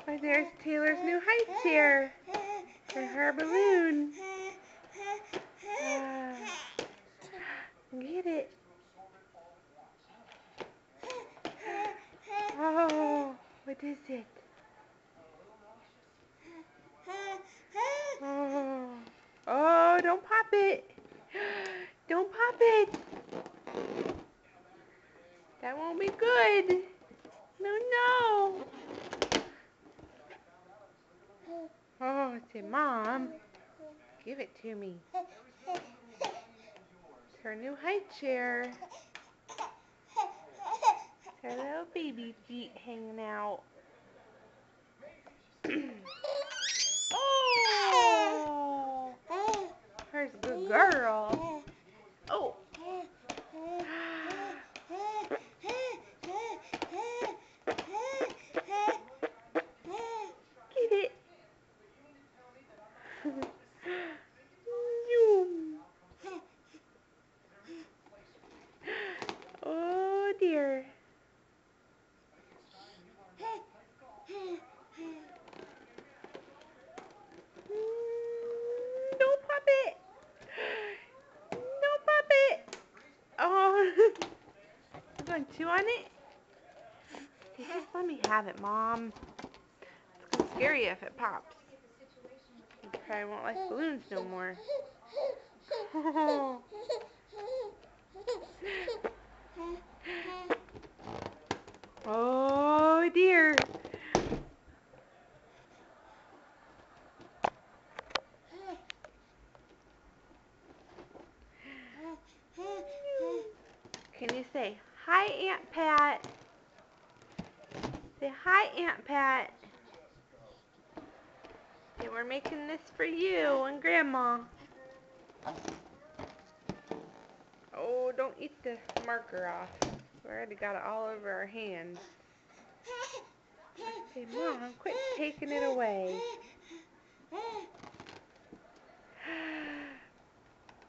Oh, there's Taylor's new high chair for her balloon. Get it. Oh, what is it? Oh, oh, don't pop it. Don't pop it. That won't be good. No, no. Oh, say, Mom, give it to me. It's her new high chair. It's her little baby feet hanging out. Oh, her's a good girl. Oh. Get it. Oh dear. Don't pop it. Don't pop it. Oh. You going to chew on it? Just let me have it, Mom. It's gonna scare you if it pops. You probably won't like balloons no more. Oh dear. Can you say, hi, Aunt Pat? Say, hi, Aunt Pat. Say, we're making this for you and Grandma. Oh, don't eat the marker off. We already got it all over our hands. Say, Mom, quit taking it away.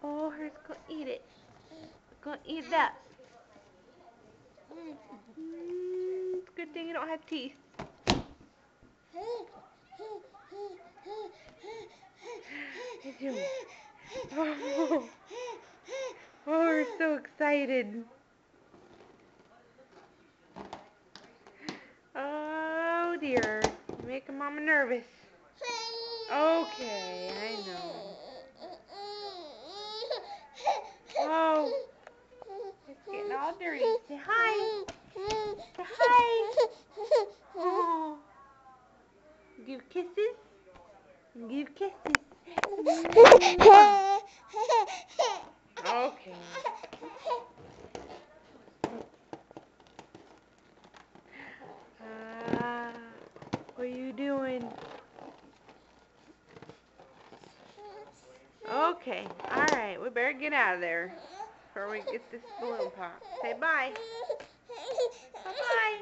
Oh, her's gonna eat it. Gonna eat that. It's a good thing you don't have teeth. Oh, we're so excited. Oh dear, you're making Mama nervous. Okay, I know. Oh, it's getting all dirty. Say hi. Say hi. Oh, give kisses. Give kisses. Okay. What are you doing? Okay, alright, we better get out of there before we get this balloon pop. Say bye. Bye-bye.